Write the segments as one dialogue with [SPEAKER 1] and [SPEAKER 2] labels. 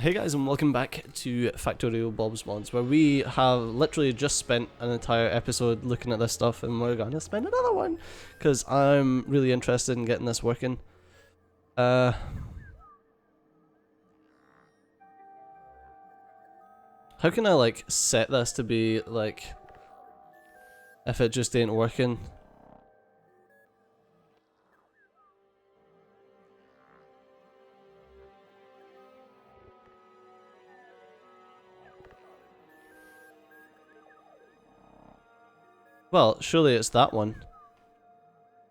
[SPEAKER 1] Hey guys, and welcome back to Factorio Bob's Mods, where we have literally just spent an entire episode looking at this stuff, and we're going to spend another one because I'm really interested in getting this working. How can I like set this to be like if it just ain't working? Well, surely it's that one.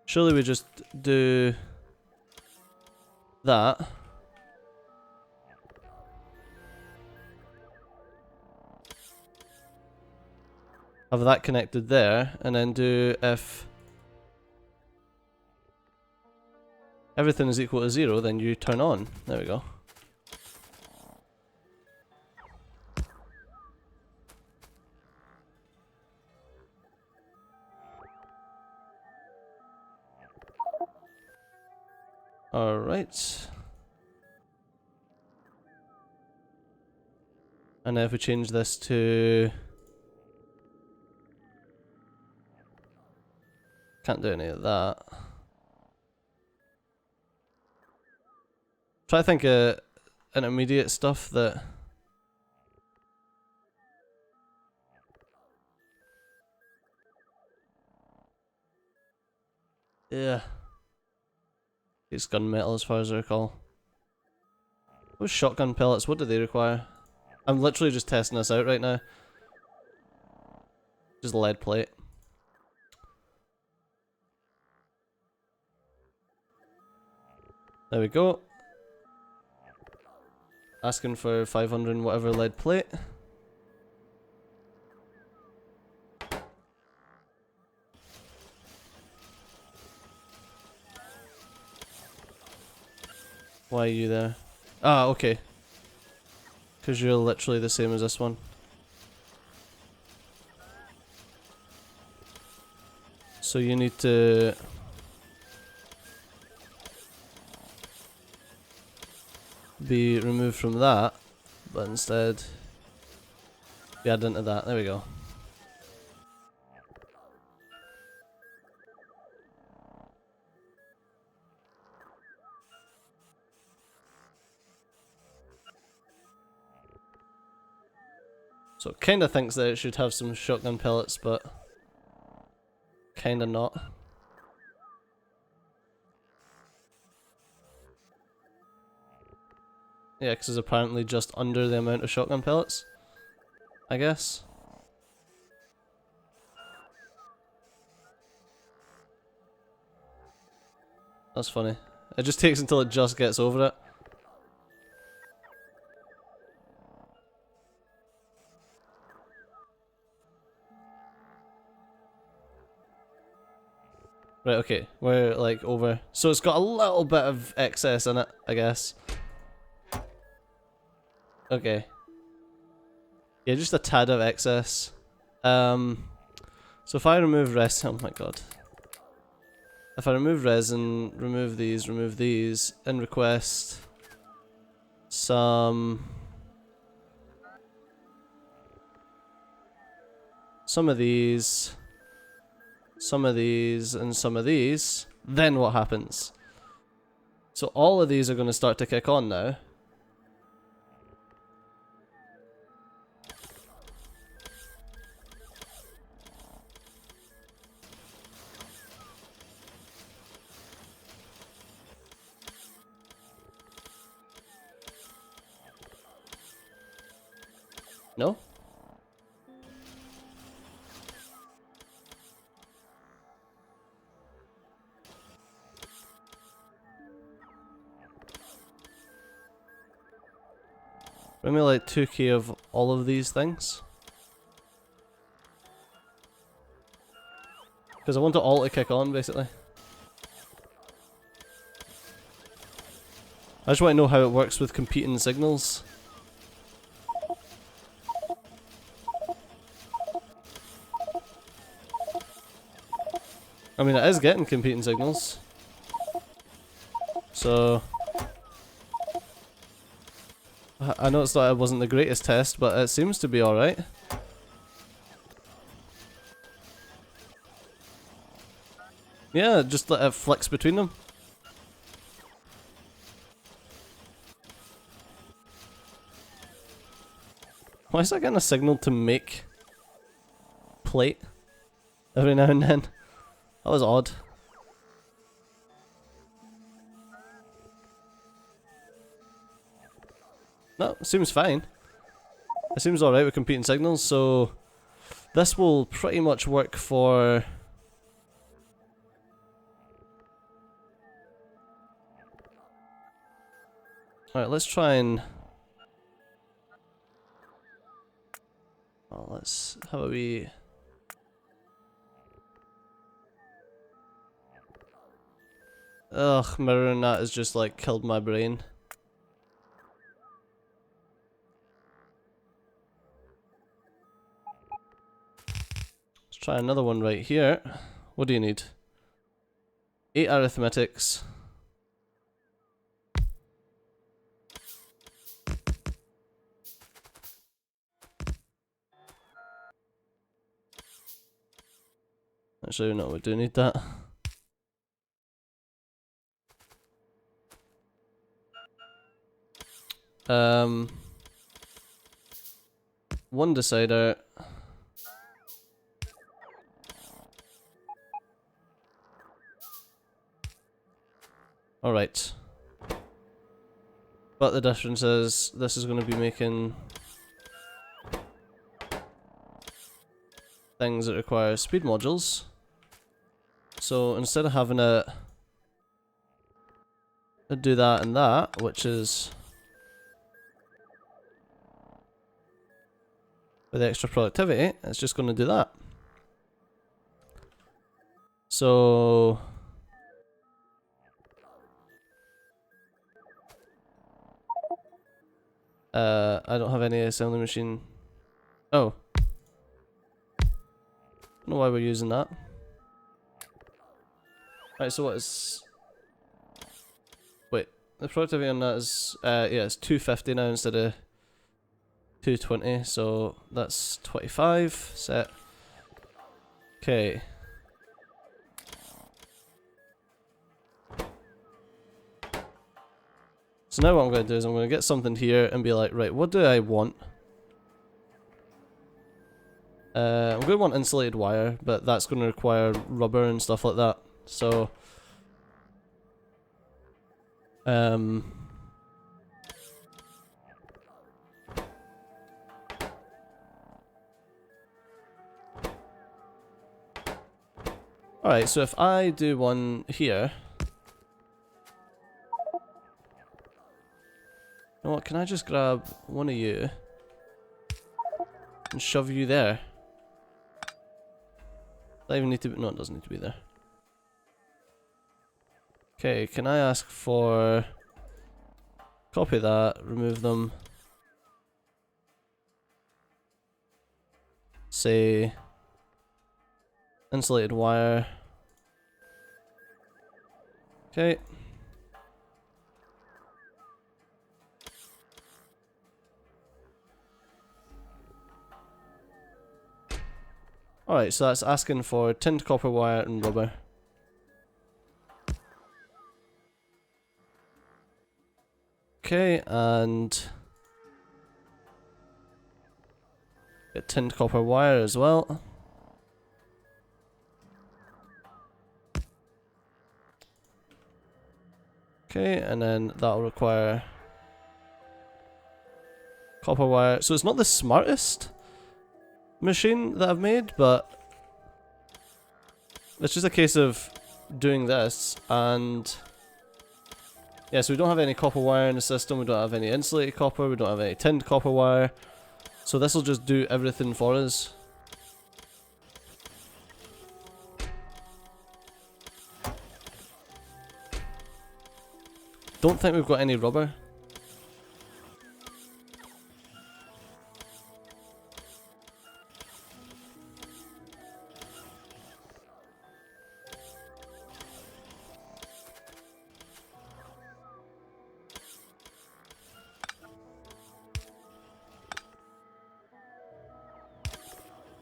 [SPEAKER 1] Surely we just do that. Have that connected there, and then do if everything is equal to 0, then you turn on. There we go. Alright. And now if we change this to... Can't do any of that. Try to think of intermediate stuff that... Yeah. It's gunmetal as far as I recall. Those shotgun pellets, what do they require? I'm literally just testing this out right now. Just lead plate. There we go. Asking for 500 and whatever lead plate. Why are you there? Ah, okay. Because you're literally the same as this one. So you need to... be removed from that, but instead be added into that. There we go. So it kinda thinks that it should have some shotgun pellets, but kinda not. Yeah, because it's apparently just under the amount of shotgun pellets, I guess. That's funny. It just takes until it just gets over it. Right, okay, we're like over. So it's got a little bit of excess in it, I guess. Okay. Yeah, just a tad of excess. So if I remove resin, oh my god. If I remove resin, remove these, and request some of these, and some of these, then what happens? So all of these are going to start to kick on now. No? Bring me like 2k of all of these things. Because I want it all to kick on, basically. I just want to know how it works with competing signals. I mean, it is getting competing signals. So... I know it wasn't the greatest test, but it seems to be alright. Yeah, just let it flicks between them. Why is that getting a signal to make plate every now and then? That was odd. No, it seems fine. It seems alright with competing signals, so this will pretty much work for... Alright, let's try and... Oh, let's have a wee... Ugh, mirroring that has just like killed my brain. Let's try another one right here. What do you need? 8 arithmetics. Actually, no, we do need that. One decider. Alright. But the difference is, this is going to be making things that require speed modules. So instead of having it do that and that, which is with extra productivity, it's just going to do that. So I don't have any assembly machine. Oh. Don't know why we're using that. Right, so what is... Wait, the productivity on that is, yeah, it's 250 now instead of 220, so that's 25, set. Okay. So now what I'm going to do is I'm going to get something here and be like, right, what do I want? I'm going to want insulated wire, but that's going to require rubber and stuff like that. So, alright, so if I do one here, you know what, can I just grab one of you and shove you there? Does that even need to be, no, it doesn't need to be there. Okay, can I ask for, copy that, remove them, say, insulated wire. Okay. Alright, so that's asking for tinned copper wire and rubber. Okay, and get tinned copper wire as well. Okay, and then that'll require copper wire. So it's not the smartest machine that I've made, but it's just a case of doing this, and yeah, so we don't have any copper wire in the system, we don't have any insulated copper, we don't have any tinned copper wire, so this will just do everything for us. Don't think we've got any rubber.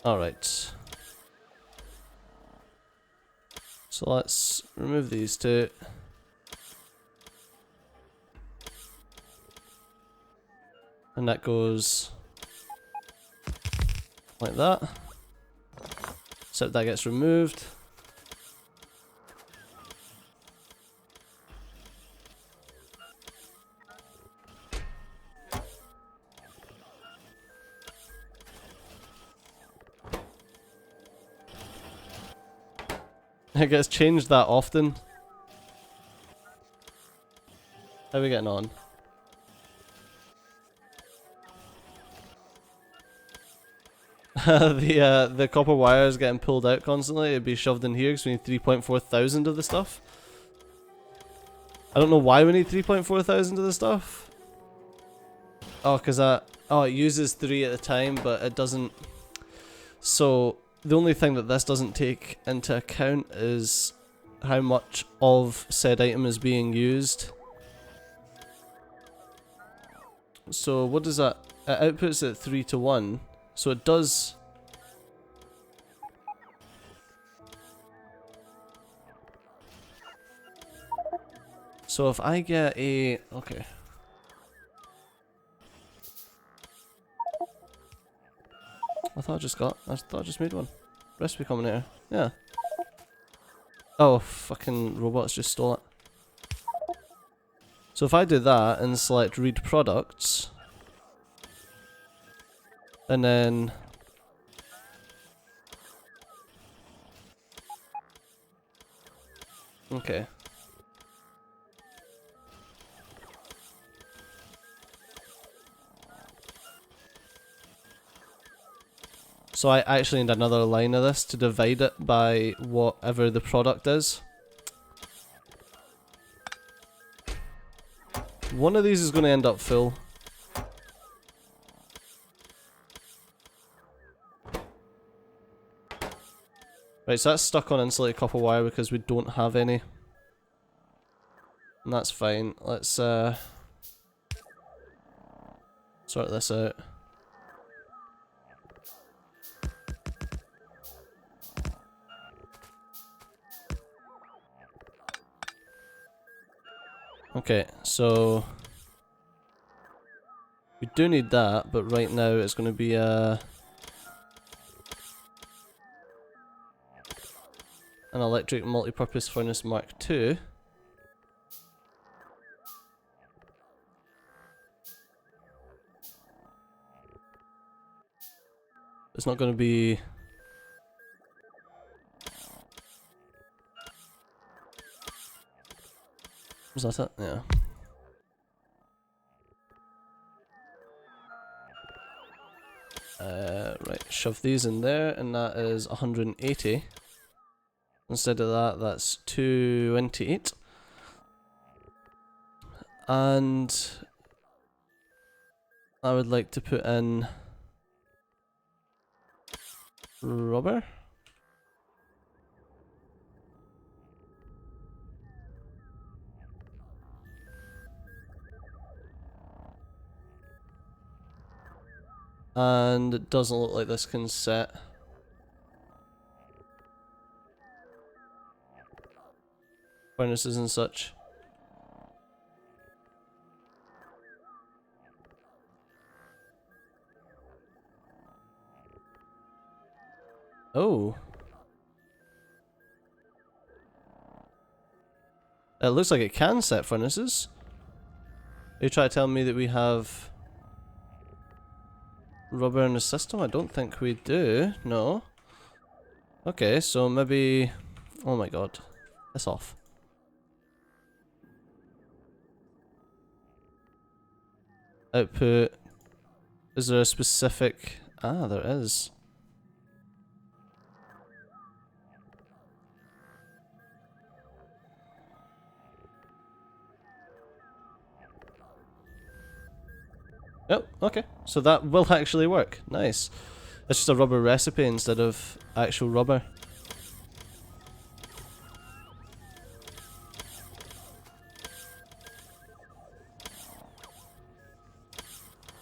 [SPEAKER 1] Alright. So let's remove these two. And that goes like that. Except that gets removed. It gets changed that often. How are we getting on? The copper wire is getting pulled out constantly. It'd be shoved in here because we need 3.4 thousand of the stuff. I don't know why we need 3.4 thousand of the stuff. Oh, because it uses 3 at a time, but it doesn't. So the only thing that this doesn't take into account is how much of said item is being used. So what does that? It outputs at 3 to 1. So it does. So if I get a okay. I thought I just made one. Recipe combinator. Yeah. Oh, fucking robots just stole it. So if I do that and select read products, and then okay. So I actually need another line of this to divide it by whatever the product is. One of these is going to end up full. Right, so that's stuck on insulated copper wire because we don't have any. And that's fine. Let's sort this out. Okay, so we do need that, but right now it's going to be an electric multi-purpose furnace Mark II. It's not going to be. Was that it? Yeah. Right, shove these in there, and that is 180. Instead of that, that's 228. And I would like to put in rubber. And it doesn't look like this can set. Furnaces and such. Oh. It looks like it can set furnaces. Are you trying to tell me that we have rubber in the system? I don't think we do. No. Okay, so maybe. Oh my god. It's off. Output. Is there a specific. Ah, there is. Oh, okay. So that will actually work. Nice. It's just a rubber recipe instead of actual rubber.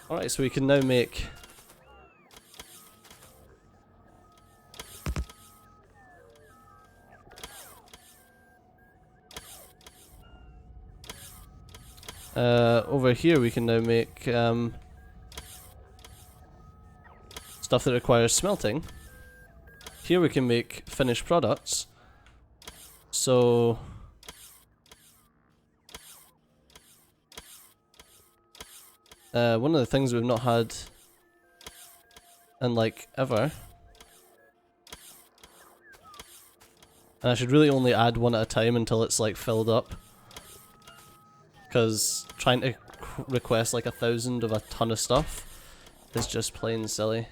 [SPEAKER 1] Alright, so we can now make Over here we can now make stuff that requires smelting. Here we can make finished products. So one of the things we've not had in like ever, and I should really only add one at a time until it's like filled up, because trying to request like 1,000 of a ton of stuff is just plain silly.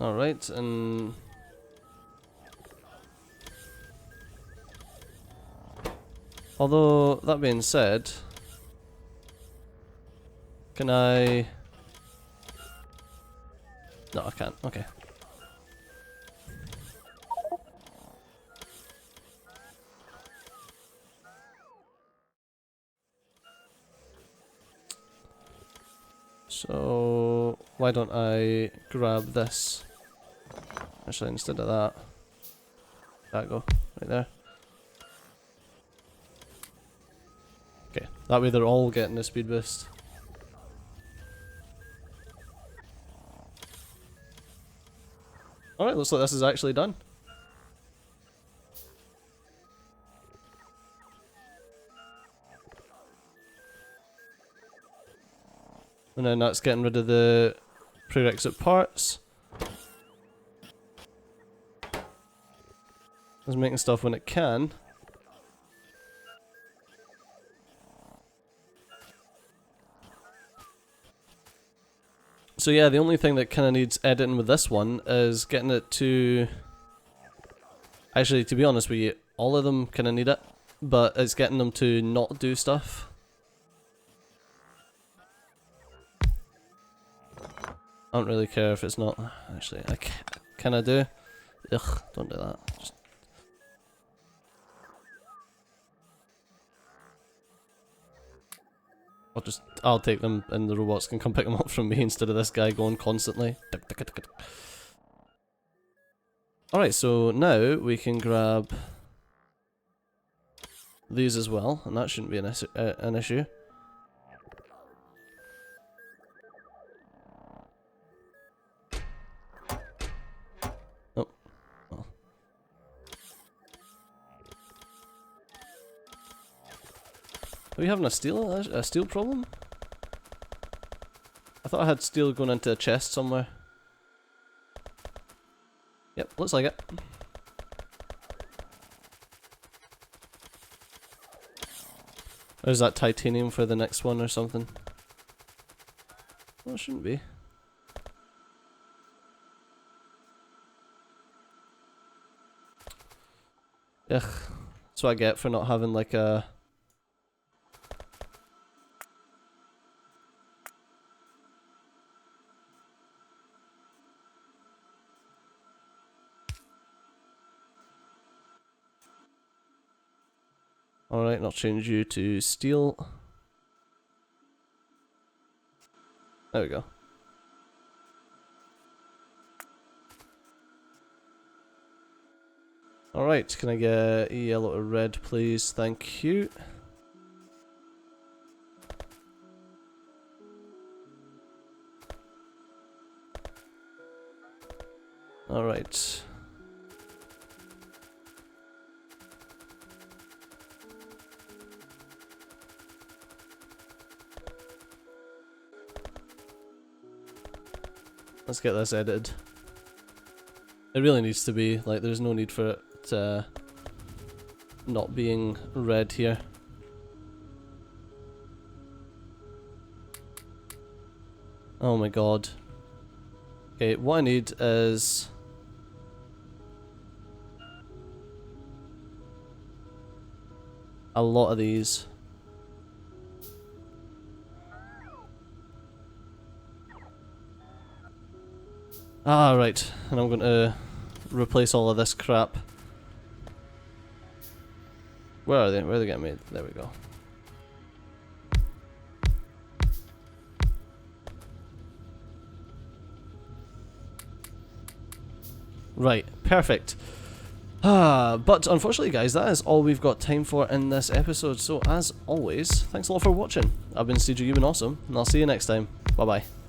[SPEAKER 1] Alright, and although, that being said, can I... No, I can't. Okay. So, why don't I grab this? Actually, instead of that, that go right there. Okay, that way they're all getting a speed boost. Alright, looks like this is actually done. And then that's getting rid of the prerequisite parts. It's making stuff when it can. So yeah, the only thing that kind of needs editing with this one is getting it to... Actually, to be honest with you, all of them kind of need it, but it's getting them to not do stuff. I don't really care if it's not. Actually, can I do? Ugh, don't do that. Just I'll take them and the robots can come pick them up from me instead of this guy going constantly. Alright, so now we can grab these as well, and that shouldn't be an issue. Oh, well. Are we having a steel problem? I thought I had steel going into a chest somewhere. Yep, looks like it. Or is that titanium for the next one or something? Well, it shouldn't be. Ugh, that's what I get for not having like a... Alright, and I'll change you to steel. There we go. Alright, can I get a yellow to red please? Thank you. Alright. Let's get this edited. It really needs to be, like, there's no need for it not being red here. Oh my god. Okay, what I need is... a lot of these. Ah, right. And I'm going to replace all of this crap. Where are they? Where are they getting made? There we go. Right, perfect. But unfortunately, guys, that is all we've got time for in this episode. So as always, thanks a lot for watching. I've been CJ, you've been awesome, and I'll see you next time. Bye bye.